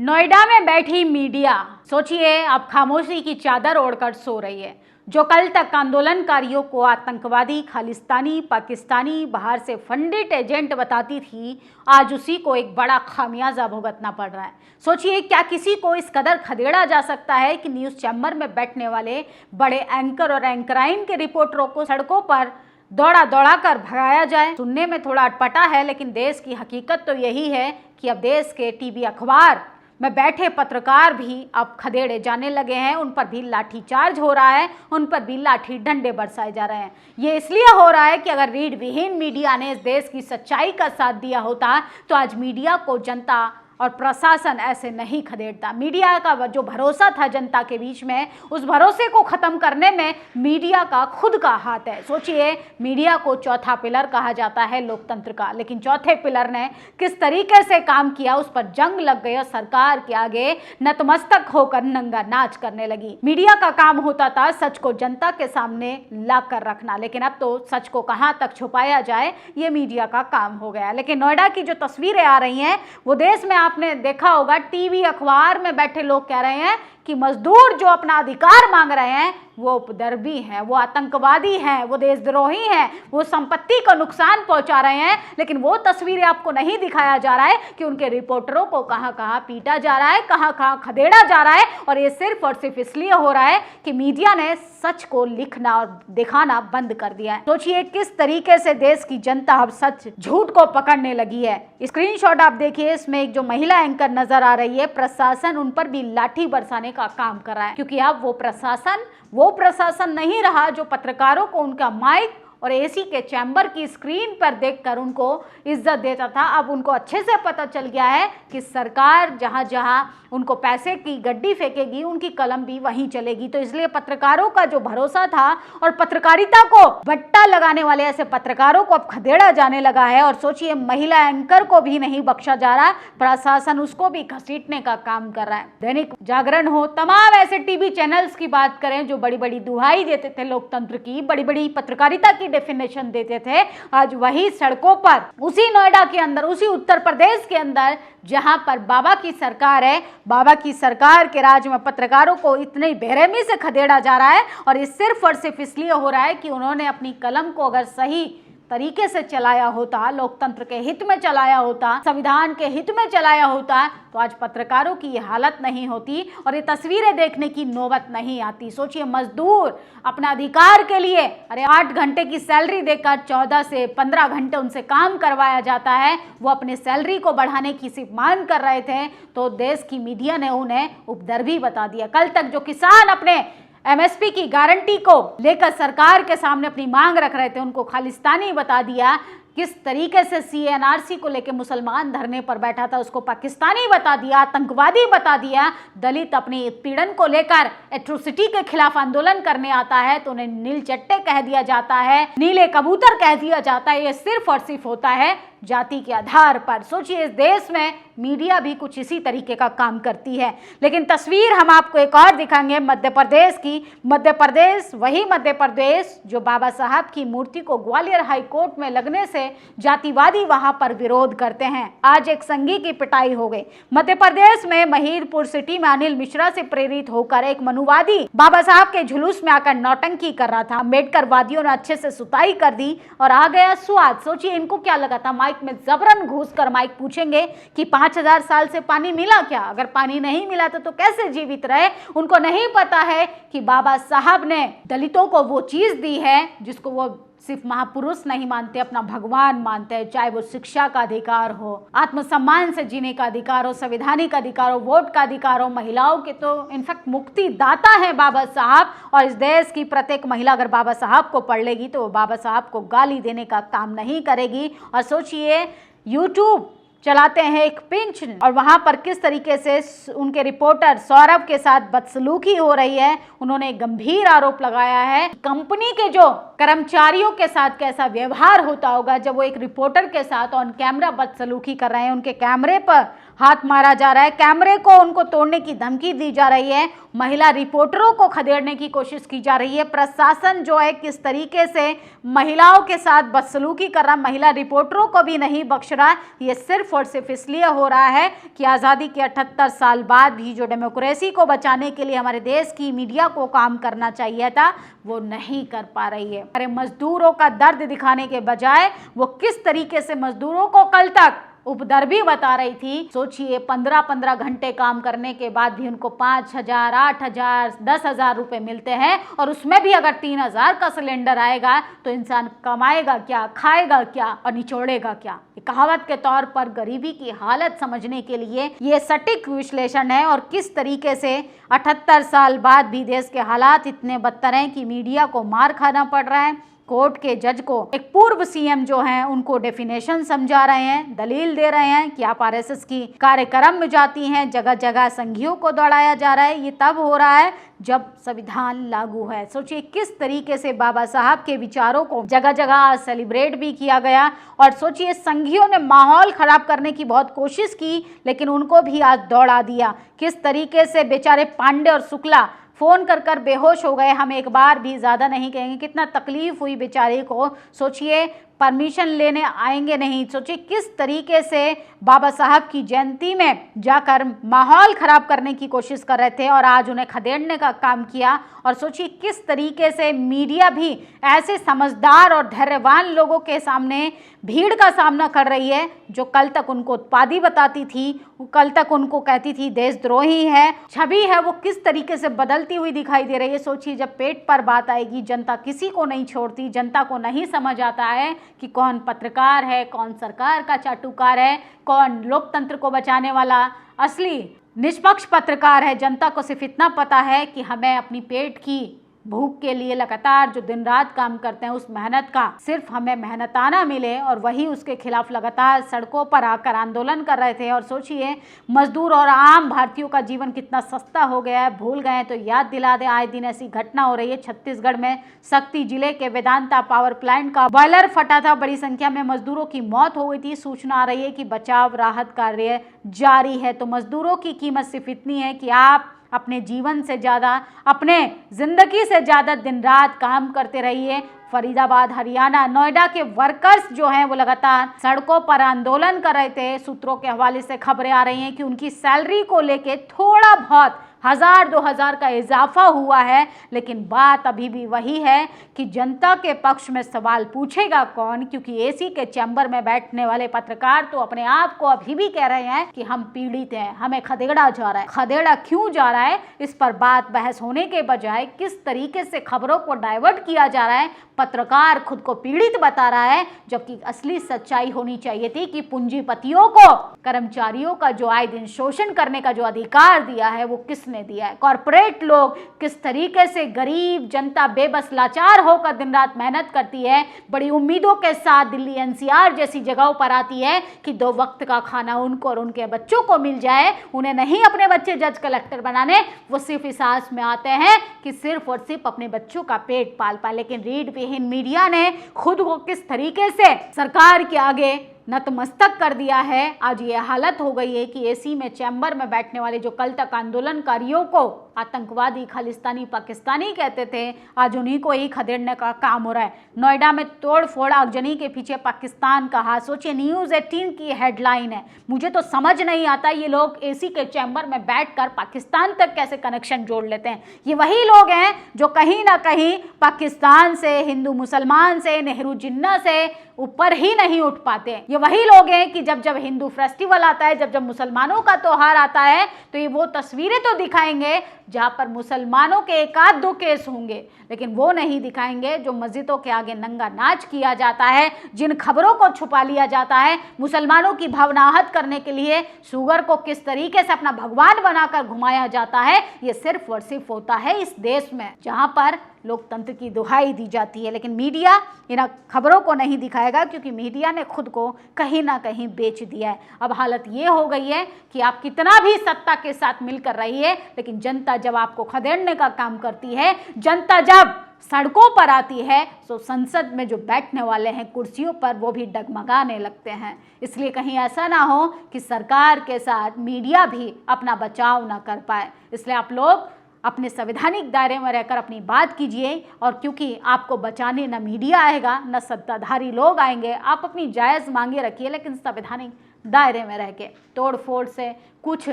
नोएडा में बैठी मीडिया सोचिए अब खामोशी की चादर ओढ़कर सो रही है। जो कल तक आंदोलनकारियों को आतंकवादी, खालिस्तानी, पाकिस्तानी, बाहर से फंडेड एजेंट बताती थी, आज उसी को एक बड़ा खामियाजा भुगतना पड़ रहा है। सोचिए क्या किसी को इस कदर खदेड़ा जा सकता है कि न्यूज़ चैम्बर में बैठने वाले बड़े एंकर और एंकराइन के रिपोर्टरों को सड़कों पर दौड़ा दौड़ा कर भगाया जाए। सुनने में थोड़ा अटपटा है, लेकिन देश की हकीकत तो यही है कि अब देश के टीवी अखबार में बैठे पत्रकार भी अब खदेड़े जाने लगे हैं। उन पर भी लाठीचार्ज हो रहा है, उन पर भी लाठी डंडे बरसाए जा रहे हैं। ये इसलिए हो रहा है कि अगर रीढ़ विहीन मीडिया ने इस देश की सच्चाई का साथ दिया होता तो आज मीडिया को जनता और प्रशासन ऐसे नहीं खदेड़ता। मीडिया का जो भरोसा था जनता के बीच में, उस भरोसे को खत्म करने में मीडिया का खुद का हाथ है। सोचिए मीडिया को चौथा पिलर कहा जाता है लोकतंत्र का, लेकिन चौथे पिलर ने किस तरीके से काम किया उस पर जंग लग गई और सरकार के आगे नतमस्तक होकर नंगा नाच करने लगी। मीडिया का काम होता था सच को जनता के सामने ला कर रखना, लेकिन अब तो सच को कहां तक छुपाया जाए ये मीडिया का काम हो गया। लेकिन नोएडा की जो तस्वीरें आ रही हैं वो देश में आपने देखा होगा, टीवी अखबार में बैठे लोग कह रहे हैं कि मजदूर जो अपना अधिकार मांग रहे हैं वो उपद्रवी हैं, वो आतंकवादी हैं, वो देशद्रोही हैं, वो संपत्ति को नुकसान पहुंचा रहे हैं। लेकिन वो तस्वीरें आपको नहीं दिखाया जा रहा है कि उनके रिपोर्टरों को कहां कहां पीटा जा रहा है, कहां कहां खदेड़ा जा रहा है। और ये सिर्फ और सिर्फ इसलिए हो रहा है कि मीडिया ने सच को लिखना और दिखाना बंद कर दिया है। सोचिए किस तरीके से देश की जनता अब सच झूठ को पकड़ने लगी है। स्क्रीनशॉट आप देखिए, इसमें एक जो महिला एंकर नजर आ रही है, प्रशासन उन पर भी लाठी बरसाने का काम कर रहा है, क्योंकि अब वो प्रशासन नहीं रहा जो पत्रकारों को उनका माइक और एसी के चैम्बर की स्क्रीन पर देखकर उनको इज्जत देता था। अब उनको अच्छे से पता चल गया है कि सरकार जहां जहां उनको पैसे की गड्डी फेंकेगी उनकी कलम भी वहीं चलेगी। तो इसलिए पत्रकारों का जो भरोसा था और पत्रकारिता को बट्टा लगाने वाले ऐसे पत्रकारों को अब खदेड़ा जाने लगा है। और सोचिए महिला एंकर को भी नहीं बख्शा जा रहा, प्रशासन उसको भी घसीटने का काम कर रहा है। दैनिक जागरण हो, तमाम ऐसे टीवी चैनल्स की बात करें जो बड़ी बड़ी दुहाई देते थे लोकतंत्र की, बड़ी बड़ी पत्रकारिता की डेफिनेशन देते थे, आज वही सड़कों पर उसी नोएडा के अंदर, उसी उत्तर प्रदेश के अंदर जहां पर बाबा की सरकार है, बाबा की सरकार के राज में पत्रकारों को इतनी बेरहमी से खदेड़ा जा रहा है। और ये सिर्फ और सिर्फ इसलिए हो रहा है कि उन्होंने अपनी कलम को अगर सही तरीके से चलाया होता, लोकतंत्र के हित में चलाया होता, संविधान के हित में चलाया होता, तो आज पत्रकारों की ये हालत नहीं होती और ये तस्वीरें देखने की नौबत नहीं आती। सोचिए मजदूर अपना अधिकार के लिए 8 घंटे की सैलरी देकर 14 से 15 घंटे उनसे काम करवाया जाता है, वो अपने सैलरी को बढ़ाने की सिर्फ मांग कर रहे थे, तो देश की मीडिया ने उन्हें उपद्रवी बता दिया। कल तक जो किसान अपने एमएसपी की गारंटी को लेकर सरकार के सामने अपनी मांग रख रहे थे, उनको खालिस्तानी बता दिया। किस तरीके से सीएनआरसी को लेकर मुसलमान धरने पर बैठा था उसको पाकिस्तानी बता दिया, आतंकवादी बता दिया। दलित अपनी पीड़न को लेकर एट्रोसिटी के खिलाफ आंदोलन करने आता है तो उन्हें नील चट्टे कह दिया जाता है, नीले कबूतर कह दिया जाता है। ये सिर्फ और सिर्फ होता है जाति के आधार पर। सोचिए इस देश में मीडिया भी कुछ इसी तरीके का काम करती है। लेकिन तस्वीर हम आपको एक और दिखाएंगे मध्य प्रदेश की। मध्य प्रदेश, वही मध्य प्रदेश जो बाबा साहब की मूर्ति को ग्वालियर हाई कोर्ट में लगने से जातिवादी वहां पर विरोध करते हैं। आज एक संघी की पिटाई हो गई। मध्य प्रदेश में महिदपुर सिटी में अनिल मिश्रा से प्रेरित होकर एक मनुवादी बाबा साहब के जुलूस में आकर नौटंकी कर रहा था। अम्बेडकर वादियों ने अच्छे से सुताई कर दी और आ गया स्वाद। सोचिए इनको क्या लगा था, माइक में जबरन घुसकर माइक पूछेंगे कि 5000 साल से पानी मिला क्या? अगर पानी नहीं मिला तो कैसे जीवित रहे? उनको नहीं पता है कि बाबा साहब ने दलितों को वो चीज दी है जिसको वो सिर्फ महापुरुष नहीं मानते, अपना भगवान मानते हैं। चाहे वो शिक्षा का अधिकार हो, आत्मसम्मान से जीने का अधिकार हो, संवैधानिक अधिकार हो, वोट का अधिकार हो, महिलाओं के तो इनफैक्ट मुक्ति दाता है बाबा साहब। और इस देश की प्रत्येक महिला अगर बाबा साहब को पढ़ लेगी तो वो बाबा साहब को गाली देने का काम नहीं करेगी। और सोचिए यूट्यूब चलाते हैं एक पिंच और वहां पर किस तरीके से उनके रिपोर्टर सौरभ के साथ बदसलूकी हो रही है। उन्होंने गंभीर आरोप लगाया है कंपनी के जो कर्मचारियों के साथ कैसा व्यवहार होता होगा जब वो एक रिपोर्टर के साथ ऑन कैमरा बदसलूकी कर रहे हैं, उनके कैमरे पर हाथ मारा जा रहा है, कैमरे को उनको तोड़ने की धमकी दी जा रही है, महिला रिपोर्टरों को खदेड़ने की कोशिश की जा रही है। प्रशासन जो है किस तरीके से महिलाओं के साथ बदसलूकी कर रहा, महिला रिपोर्टरों को भी नहीं बख्श रहा। ये सिर्फ और सिर्फ इसलिए हो रहा है कि आज़ादी के 78 साल बाद भी जो डेमोक्रेसी को बचाने के लिए हमारे देश की मीडिया को काम करना चाहिए था, वो नहीं कर पा रही है। हमारे मजदूरों का दर्द दिखाने के बजाय वो किस तरीके से मजदूरों को कल तक उपद्रवी बता रही थी। सोचिए 15-15 घंटे काम करने के बाद भी उनको 5,000, 8,000, 10,000 रुपए मिलते हैं, और उसमें भी अगर 3,000 का सिलेंडर आएगा तो इंसान कमाएगा क्या, खाएगा क्या और निचोड़ेगा क्या। कहावत के तौर पर गरीबी की हालत समझने के लिए ये सटीक विश्लेषण है, और किस तरीके से 78 साल बाद भी देश के हालात इतने बदतर हैं कि मीडिया को मार खाना पड़ रहा है। कोर्ट के जज को एक पूर्व सीएम जो हैं उनको डेफिनेशन समझा रहे हैं, दलील दे रहे हैं कि आप आरएसएस की कार्यक्रम में जाती हैं, जगह जगह संघियों को दौड़ाया जा रहा है। ये तब हो रहा है जब संविधान लागू है। सोचिए किस तरीके से बाबा साहब के विचारों को जगह जगह सेलिब्रेट भी किया गया, और सोचिए संघियों ने माहौल खराब करने की बहुत कोशिश की, लेकिन उनको भी आज दौड़ा दिया। किस तरीके से बेचारे पांडे और शुक्ला फ़ोन कर कर बेहोश हो गए, हम एक बार भी ज़्यादा नहीं कहेंगे। कितना तकलीफ हुई बेचारे को। सोचिए परमिशन लेने आएंगे नहीं। सोचिए किस तरीके से बाबा साहब की जयंती में जाकर माहौल खराब करने की कोशिश कर रहे थे, और आज उन्हें खदेड़ने का काम किया। और सोचिए किस तरीके से मीडिया भी ऐसे समझदार और धैर्यवान लोगों के सामने भीड़ का सामना कर रही है, जो कल तक उनको उत्पादी बताती थी, कल तक उनको कहती थी देशद्रोही है। छवि है वो किस तरीके से बदलती हुई दिखाई दे रही है। सोचिए जब पेट पर बात आएगी, जनता किसी को नहीं छोड़ती, जनता को नहीं समझ आता है कि कौन पत्रकार है, कौन सरकार का चाटुकार है, कौन लोकतंत्र को बचाने वाला असली निष्पक्ष पत्रकार है। जनता को सिर्फ इतना पता है कि हमें अपनी पेट की भूख के लिए लगातार जो दिन रात काम करते हैं, उस मेहनत का सिर्फ हमें मेहनताना मिले, और वही उसके खिलाफ लगातार सड़कों पर आकर आंदोलन कर रहे थे। और सोचिए मजदूर और आम भारतीयों का जीवन कितना सस्ता हो गया है। भूल गए तो याद दिला दें, आए दिन ऐसी घटना हो रही है। छत्तीसगढ़ में शक्ति जिले के वेदांता पावर प्लांट का बॉयलर फटा था, बड़ी संख्या में मजदूरों की मौत हो गई थी। सूचना आ रही है कि बचाव राहत कार्य जारी है। तो मजदूरों की कीमत सिर्फ इतनी है कि आप अपने जीवन से ज़्यादा, अपने ज़िंदगी से ज़्यादा दिन रात काम करते रहिए। फरीदाबाद, हरियाणा, नोएडा के वर्कर्स जो हैं वो लगातार सड़कों पर आंदोलन कर रहे थे। सूत्रों के हवाले से खबरें आ रही हैं कि उनकी सैलरी को लेके थोड़ा बहुत 1,000-2,000 का इजाफा हुआ है, लेकिन बात अभी भी वही है कि जनता के पक्ष में सवाल पूछेगा कौन, क्योंकि एसी के चैम्बर में बैठने वाले पत्रकार तो अपने आप को अभी भी कह रहे हैं कि हम पीड़ित हैं, हमें खदेड़ा जा रहा है। खदेड़ा क्यों जा रहा है, इस पर बात बहस होने के बजाय किस तरीके से खबरों को डाइवर्ट किया जा रहा है। पत्रकार खुद को पीड़ित बता रहा है, जबकि असली सच्चाई होनी चाहिए थी कि पूंजीपतियों को कर्मचारियों का जो आए दिन शोषण करने का जो अधिकार दिया है वो किसने दिया है। कॉर्पोरेट लोग किस तरीके से गरीब जनता बेबस लाचार होकर दिन रात मेहनत करती है, बड़ी उम्मीदों के साथ दिल्ली एनसीआर जैसी जगहों पर आती है कि 2 वक्त का खाना उनको और उनके बच्चों को मिल जाए। उन्हें नहीं अपने बच्चे जज कलेक्टर बनाने, वो सिर्फ इस आस में आते हैं कि सिर्फ और सिर्फ अपने बच्चों का पेट पाल पाए। लेकिन रीढ़ विहीन मीडिया ने खुद को किस तरीके से सरकार के आगे नतमस्तक कर दिया है। आज ये हालत हो गई है कि एसी में चैम्बर में बैठने वाले जो कल तक आंदोलनकारियों को आतंकवादी, खालिस्तानी, पाकिस्तानी कहते थे, आज उन्हीं को ही खदेड़ने का काम हो रहा है। नोएडा में तोड़फोड़, आगजनी के पीछे पाकिस्तान का हाथ। सोचिए न्यूज़ 18 की हेडलाइन है। मुझे तो समझ नहीं आता ये लोग एसी के चैम्बर में बैठकर पाकिस्तान तक कैसे कनेक्शन जोड़ लेते हैं। ये वही लोग हैं जो कहीं ना कहीं पाकिस्तान से, हिंदू मुसलमान से, नेहरू जिन्ना से ऊपर ही नहीं उठ पाते। ये वही लोग हैं कि जब जब हिंदू फेस्टिवल आता है, जब जब मुसलमानों का त्योहार आता है, तो ये वो तस्वीरें तो दिखाएंगे जहां पर मुसलमानों के 1-2 केस होंगे, लेकिन वो नहीं दिखाएंगे जो मस्जिदों के आगे नंगा नाच किया जाता है, जिन खबरों को छुपा लिया जाता है, मुसलमानों की भावना आहत करने के लिए शुगर को किस तरीके से अपना भगवान बनाकर घुमाया जाता है। ये सिर्फ और सिर्फ होता है इस देश में, जहां पर लोकतंत्र की दुहाई दी जाती है, लेकिन मीडिया इन खबरों को नहीं दिखाएगा क्योंकि मीडिया ने खुद को कहीं ना कहीं बेच दिया है। अब हालत ये हो गई है कि आप कितना भी सत्ता के साथ मिलकर रहिए, लेकिन जनता जब आपको खदेड़ने का काम करती है, जनता जब सड़कों पर आती है, तो संसद में जो बैठने वाले हैं कुर्सियों पर वो भी डगमगाने लगते हैं। इसलिए कहीं ऐसा ना हो कि सरकार के साथ मीडिया भी अपना बचाव ना कर पाए। इसलिए आप लोग अपने संवैधानिक दायरे में रहकर अपनी बात कीजिए, और क्योंकि आपको बचाने न मीडिया आएगा न सत्ताधारी लोग आएंगे, आप अपनी जायज़ मांगे रखिए, लेकिन संवैधानिक दायरे में रह के। तोड़ फोड़ से कुछ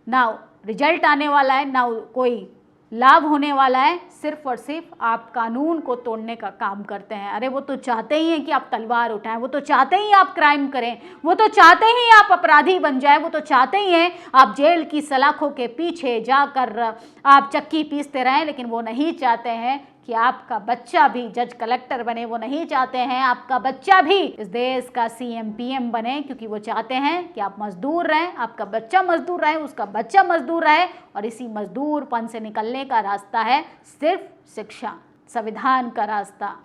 ना रिजल्ट आने वाला है, ना कोई लाभ होने वाला है। सिर्फ और सिर्फ आप कानून को तोड़ने का काम करते हैं। अरे वो तो चाहते ही हैं कि आप तलवार उठाएं, वो तो चाहते ही आप क्राइम करें, वो तो चाहते ही आप अपराधी बन जाएं, वो तो चाहते ही हैं आप जेल की सलाखों के पीछे जाकर आप चक्की पीसते रहें, लेकिन वो नहीं चाहते हैं कि आपका बच्चा भी जज कलेक्टर बने। वो नहीं चाहते हैं आपका बच्चा भी इस देश का सीएम पीएम बने, क्योंकि वो चाहते हैं कि आप मजदूर रहें, आपका बच्चा मजदूर रहे, उसका बच्चा मजदूर रहे। और इसी मजदूरपन से निकलने का रास्ता है सिर्फ शिक्षा, संविधान का रास्ता,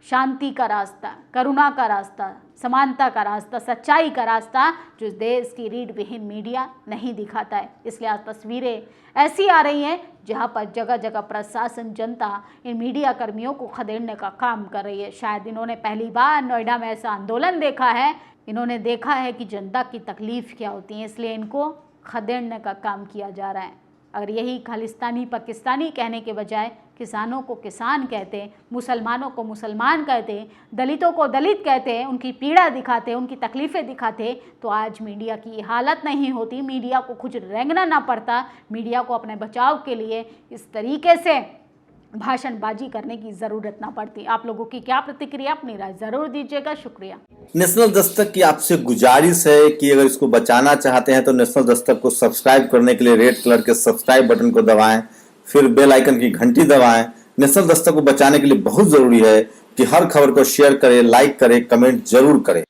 शांति का रास्ता, करुणा का रास्ता, समानता का रास्ता, सच्चाई का रास्ता, जो इस देश की रीढ़ विहीन मीडिया नहीं दिखाता है। इसलिए आज तस्वीरें ऐसी आ रही हैं जहां पर जगह जगह प्रशासन, जनता इन मीडिया कर्मियों को खदेड़ने का काम कर रही है। शायद इन्होंने पहली बार नोएडा में ऐसा आंदोलन देखा है, इन्होंने देखा है कि जनता की तकलीफ क्या होती है, इसलिए इनको खदेड़ने का काम किया जा रहा है। अगर यही खालिस्तानी पाकिस्तानी कहने के बजाय किसानों को किसान कहते, मुसलमानों को मुसलमान कहते, दलितों को दलित कहते, उनकी पीड़ा दिखाते, उनकी तकलीफ़ें दिखाते, तो आज मीडिया की हालत नहीं होती, मीडिया को कुछ रेंगना ना पड़ता। मीडिया को अपने बचाव के लिए इस तरीके से भाषणबाजी करने की ज़रूरत ना पड़ती। आप लोगों की क्या प्रतिक्रिया, अपनी राय ज़रूर दीजिएगा। शुक्रिया। नेशनल दस्तक की आपसे गुजारिश है कि अगर इसको बचाना चाहते हैं तो नेशनल दस्तक को सब्सक्राइब करने के लिए रेड कलर के सब्सक्राइब बटन को दबाएं, फिर बेल आइकन की घंटी दबाएं। नेशनल दस्तक को बचाने के लिए बहुत जरूरी है कि हर खबर को शेयर करें, लाइक करें, कमेंट जरूर करें।